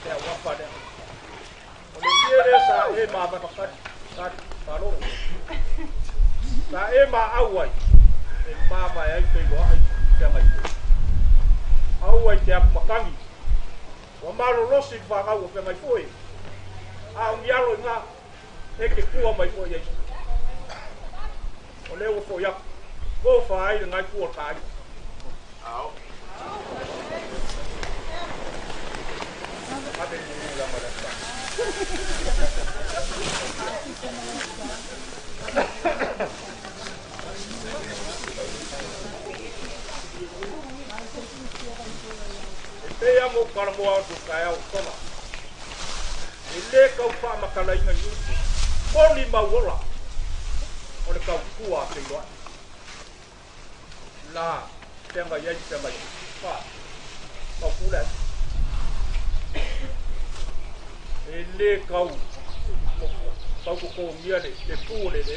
te wa pa de o le ye sa e ma ba ka ka lo sa e ma awai e ma ba ai te go ai te mai awai te makangi wa malo losi fa ga o pe mai foi a un yalo nga e ke kua mai foi ai o le o fo ya go fa ai nga ku o tai au ate ni la mala sta te amo para mo tu kai au toma ile kau fa makala ina yutu poli mawola o le kau kua te loa la tenga yai te mai fa kau kula ile kau ko mia le pule le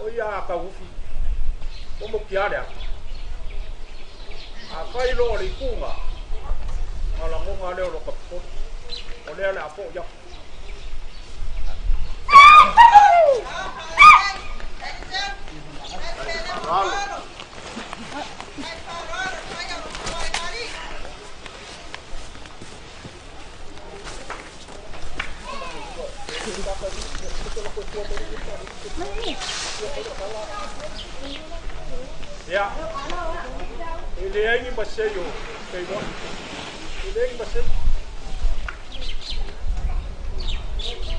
o ya ka ufi o mo kiare a kai lo le kunga ala mo nga le lo ka po o le ala po ya ya ele ai passeio pegou ele ai passeio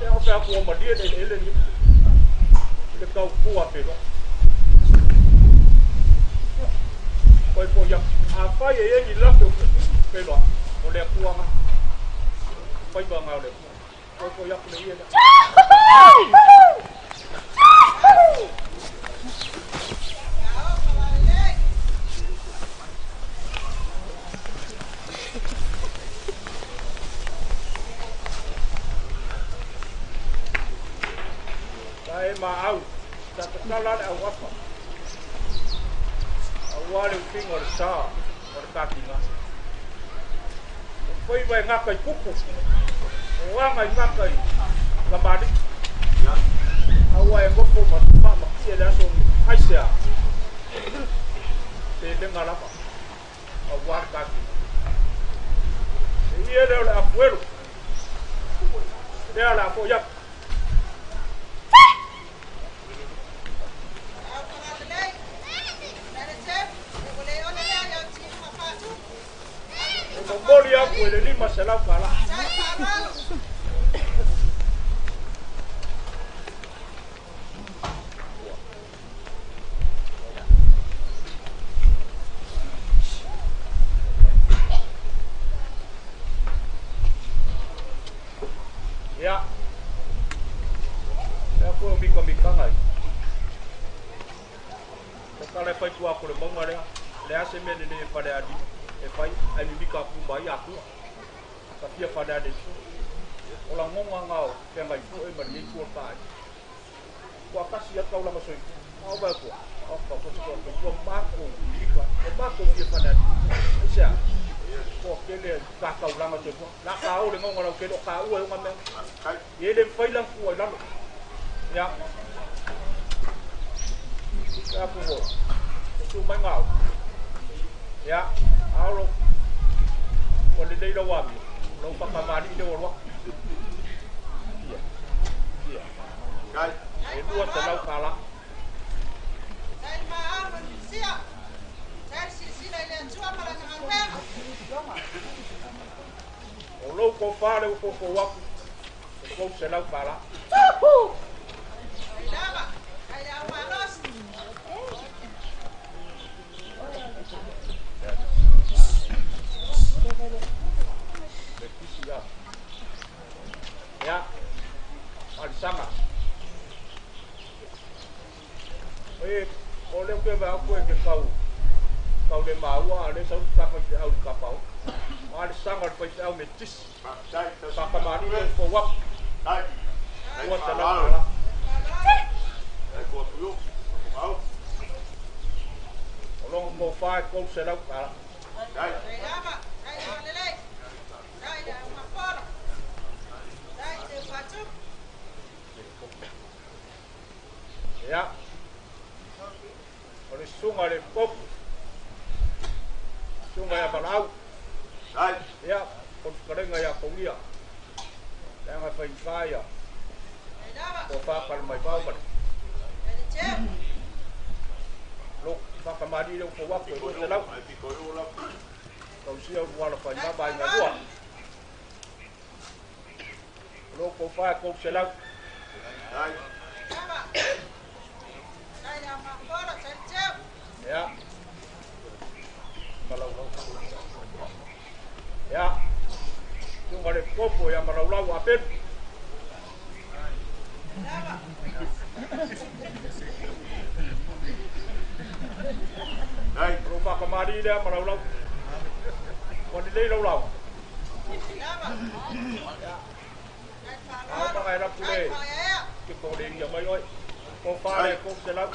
é o pé com uma dia ele tá o cua pegou foi por já a faia ele lá pegou olha cua mas foi bom olha foi por já por ele ma au ta kala au apa awale kingo sa or katinga foi vai ngakai kuku wa ngai ngakai kamadi ya awai ngopo ma kia la so aisia te denga la pa awar katinga ia le apuelo dia la po ya Moli aku ele lima selau kala. Ya. Aku mika ngai. Sekali pai ku aku le mangare. Le ase mene ne pada adi. E pai ai mi ka pu mai aku ka pia pada de ola ngonga ngao pe mai fu e mai ku tai ko akasi ka ola masoi au ba ko o ko ma ko mika e ma ko pia pada sia ko kele ka ola masoi ko la ka o le ngonga lo ke lo ka u e ngame ye le fai lang ku ai lang ya ya pu ho tu mai ngao ya alo wale dei lo wabi lo pakamani de wo iya iya kai e dua telau kala dai ma alo sia sai si le tua para na alberga o lo ko fare o ko waku ko telau kala dava ai a walos ya alisanga oleh ke ba aku ke kau le maua ale sau ta ko au kapau alisanga pa au metis sa kamari ko wak ai ko ta la ai ko tu au olong ko fa ko se la ka ai kon karenga ya kongia yang apa kaya ko fa kal mai ba ba lo fa kamadi lo ko wa ko te lau kau sia wala fa na ba nga dua lo ko fa ko se lau ya kalau ya yung ada kopo yang meraulau apet rumah kemari dia meraulau kondisi laulau apa kayak nak pulih kita udah yang mai oi kopa le kop selam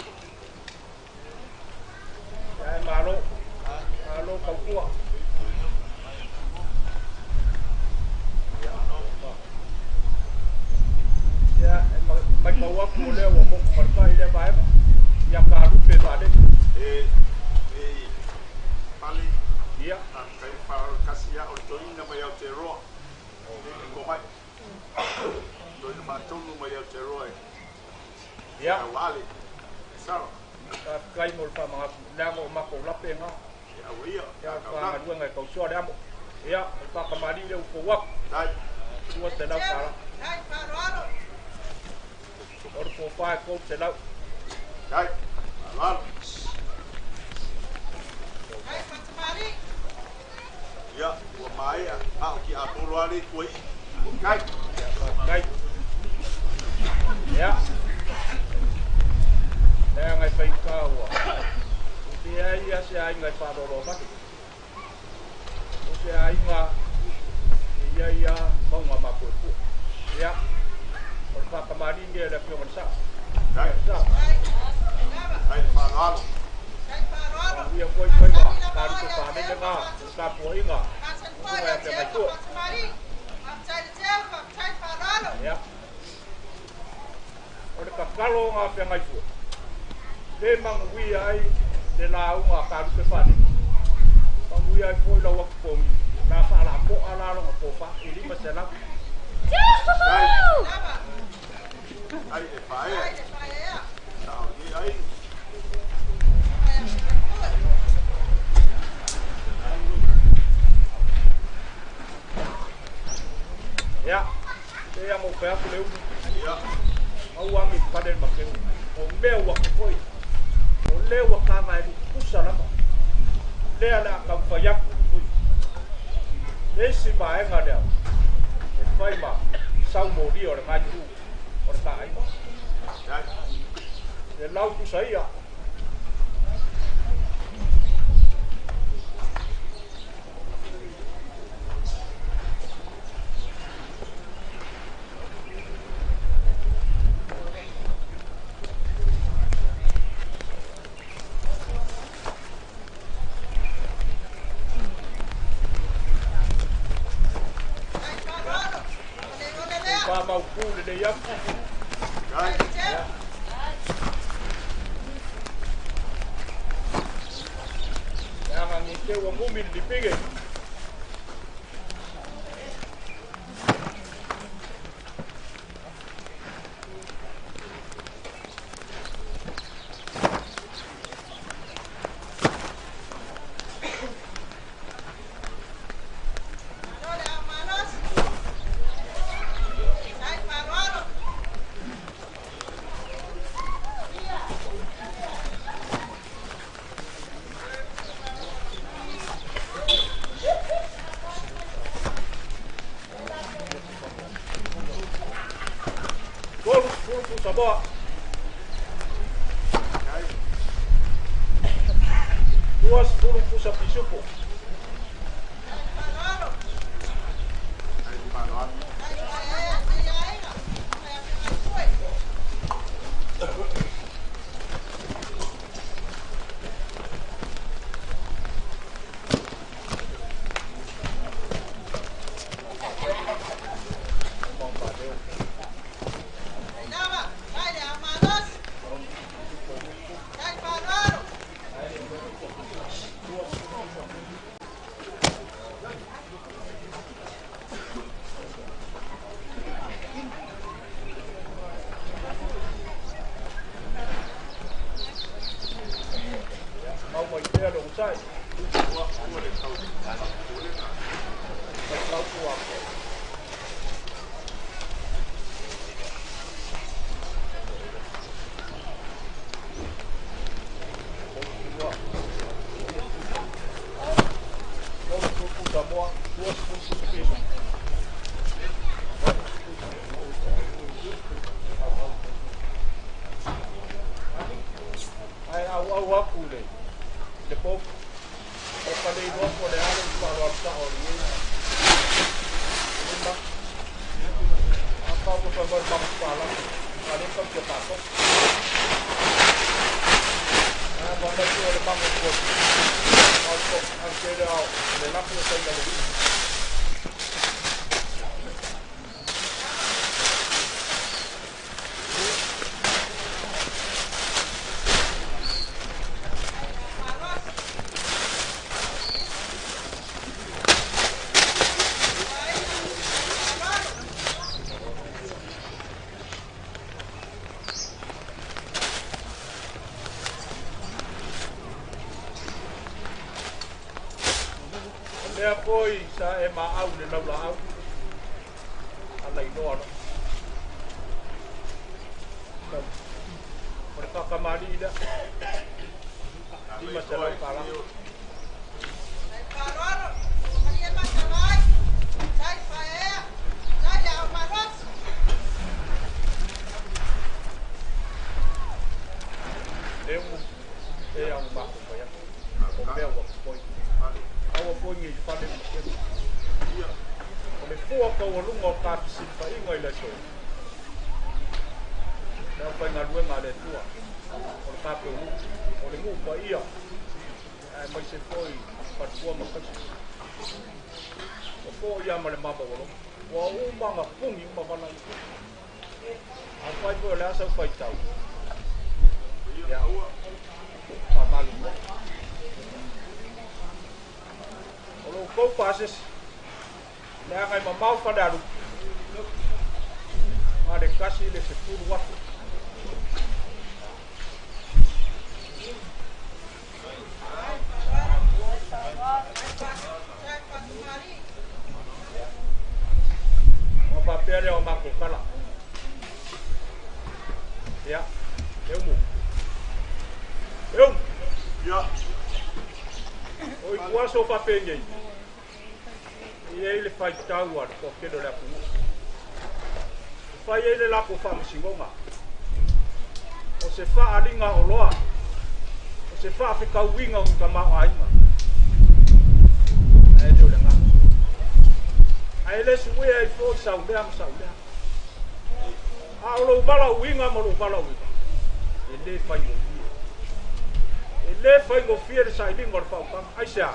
ya malu kau kuat ya mai bawa pulih wa mo perkai dia bae yang kadu pe bade pali iya kai par kasia ortoina mai altero ko mai do ma tonu mai altero ya wali sar kai mol pa mga namo mako lapenga ya wia ya pa dua ngai kau so damo ya pa kamari le ko wak dai dua sedap sala Dai parolo. or ko pa ko sedap dai wal Dai patamari. ya wa mai a ki a tolo ali koi kai kai ya dia ngai pai kau dia ia si ai ngai pa do ba si ai nga ia mau ngama ko ya or pa kamari dia le pio mansa dai sa dai paral Dai parolo. dia koi ba kari ko pa de nga sa poi nga Kasan po ya ceko patamari. Amcai ceko, amcai parolo. ya or ka kalo nga pe ngai fu le mang wi ai de la nga ka ru pe pa ni mang wi ai foi la wak po na sa la po ala lo po pa ili ma se la dai Naba. ai e pai Dai de paia. sao ni ai ya te ya mo pe aku le ya au ami pa de ma ke o me wa foi o le wa ka mai ku sa la le ala ka fa ya le si ba e nga de e fai ma sau mo di or ma ju or ta ai dai le lau ku sai ya Dai parolo. Ole le. pa mau ku le ya dai Ceko. ya nga ni te wa mu mi di pige Ole amanos. Dai parolo. gol ku sa bo dai duas ku sa pisupo Parolo. ai paral Dai paia. Ai nga. Ai mong pa de Naba. Dai de amanos. Dai parolo. tua. Samoa, duas funções. Ai, au aku le. Depois, eu falei do por ela para o sa ori. Lembra? Apa tu pember pala. Kali kau kita apa? Banda tu ada bangun kot. Kalau angkere au, lenak tu saya dah beli. Lea poi sa e maau le lau lau ala inoa no o le kakamari ida lima se lau kala e au mako paya o mea wa poi awa poingi i whane mkemi. O le fua kau alunga o kāpisi pa inga i le so. Nea pai ngā ruenga le tua. O le kāpe unu. O le ngu pa ia. E mai se poi patua makasi. O po ia ma le mapa walo. Wa umanga pungi uma wana i. A pai po le asa pai tau. Ia ua. Pa malu mo. Kalau kau pases, dia akan mau pada lu. Ada kasih le 10 waktu. Apa pere o mako kala. Ya, eu. Ya. Oi kuaso papenye. Ia le fai tau ar ko ke do la pu. Fai ele la ko fa msingonga. O se fa alinga o loa. O se fa ka winga un kama ainga. Ai do lenga. Ai le suwe ai fo saudea. A lo bala winga mo lo bala winga. Ele fai mo. Ele fai go fier sai lingor fa kam. Ai sia.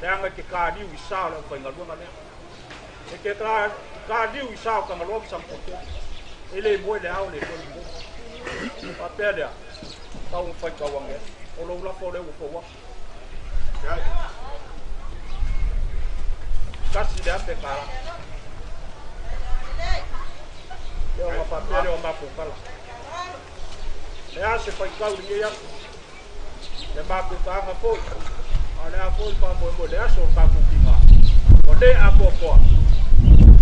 Danga ke ka diu isa la fai ngalunga ne. E ke ka diu isa ka ngalo sam ko. Ele mo le au le ko. Pa pele. Pa un fai ka wange. O lo la fo le ko wa. Kasi de ape kala. Yo ma pa pele o ma ko kala. Le ase fai ka uri ya. Le ma ko ka nga fo. Ale a foi pa mo le aso ka ku kinga. O le a ko ko.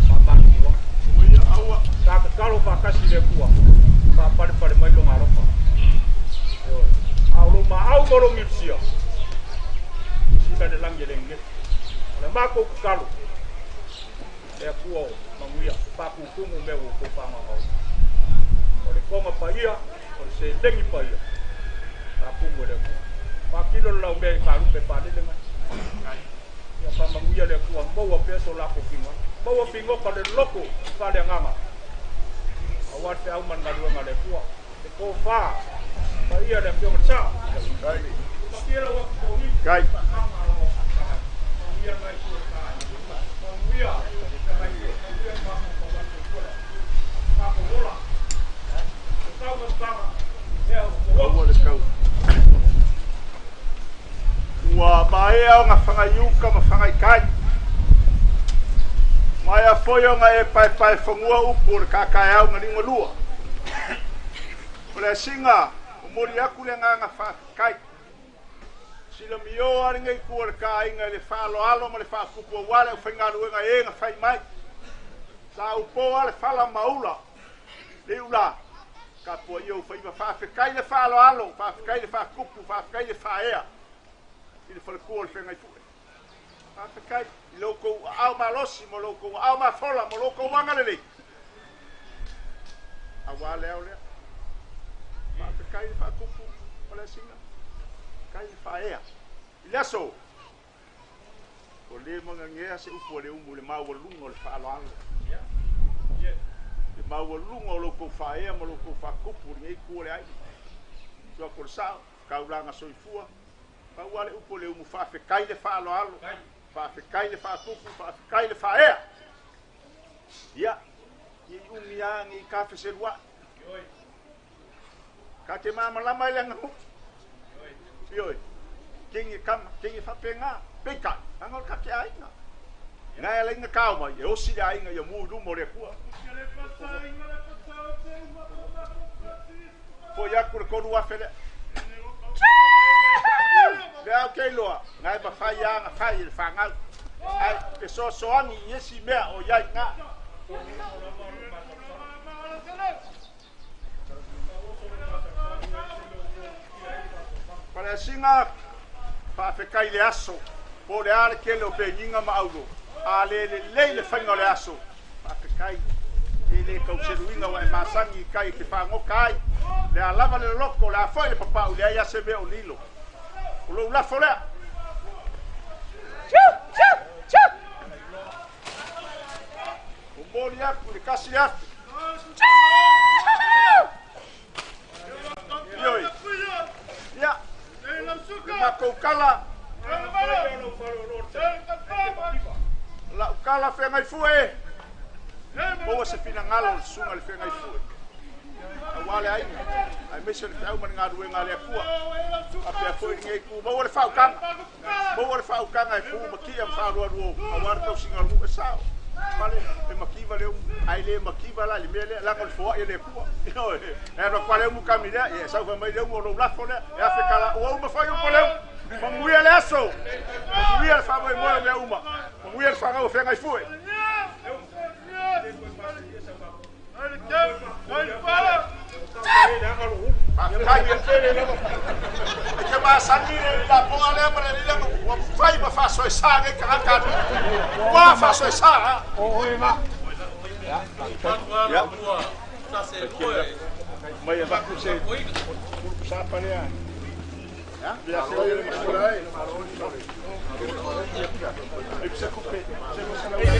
Pa pa ki wa. Mo ia awa. Ka ka kalo pa kasi le kuwa. Pa pa mai lo ngaro pa. Yo. A lo ma au mo lo mitsia. Si ka de lange lenge. Le ma ko kalo. Le kuwa manguia pa ku ku mo me ko pa ma ho. O le ko ma pa ia, o se lengi pa ia. Pa ku mo le ku. Pakilo la ube kalu pe pale dengan. Ya pa manguia le ku mo peso la ko kinga. Mo pingo ka le loko ka le nganga. Awat te au man ngalu ngale ku. Te ko fa. Pa ia le pe mcha. Pakilo wa ko ni. Gai. Manguia mai ku ka. Manguia. Wa mai au nga whangaiuka ma whangaikai. Mai a whoio nga e pai whangua upo le kakai au nga ringo lua. O le singa, o mori aku le nga whakai. Sila mio ari ngai kuar ka inga le falo alo ma le fa kupu wale whainga ruenga e nga whai mai. Sa upo ale fala maula. Le ula. Ka po iau whai ma whawhekai le falo alo, whawhekai le fa kupu, whawhekai le fa ea. I le whale kuar whengai fue. Whawhekai, i loko au ma losi, mo loko au ma fola, mo loko wanga le. A wale au lea. Whawhekai le fa kupu, wale singa. Kai faea. Ilaso. O le manga ngea se upo le umu le maua lungo le whaaloanga. Le maua lungo loko faea ma loko whakupu ngei kua le ai. Tua kore sao, kauranga soifua. Kaua le upo le umu whawhekai le whaaloalo. Whawhekai le whakupu, whawhekai le faea. Ia. I umia ngi kafe se rua. Ka te mama lama i langa huku. Ioi, kingi kama, kingi whapenga, peka, angol ka ke ainga. Ngai ala inga kao mai, e osi le ainga ia muu rumo rea kua. Po iaku le koru wafere. Le au keiloa, ngai pa whai anga, whai le whangau. Ai, pe so soangi yesi mea o iai ngā. Para singa whawhekai le aso, po le are kele o pe nyinga maaulo, a le le whainga le aso, whawhekai, e le kauseruinga wa e masangi kai te whangoka ai, le a lava le loko, le a whai le papau, le aia se me o lilo, o lo ulafo lea. O mori aku, le kasi le aku. Ioi, ia. Ma koukala la ukala whengai fue Boa se fina ngalo sunga le whengai fue A wale ainga Ai mese le whiau mani ngā ruenga le akua A pia fue ngei ku Boa le whaukanga Boa le whaukanga e fu makia mwharua ruo A wara tau singa lu e sao Pale e makiva leo Ai le makiva la le mea lea Lango le fua e le kua E no kwa leo mukami lea E sau fa mai leo mo lo lafo lea E afe kala ua uma whai upo leo Manguia le aso Manguia le whamai moa lea uma Manguia le whangau whengai fue E ke maa sangi le la ponga lea mara le lea Wa whai ma whaso e saa ngai kakakatu Wa whaso e saa Oi ma. Ya. Mai e vaku se sa parea. Ya, ya se oye le masura ai. E se coupe, se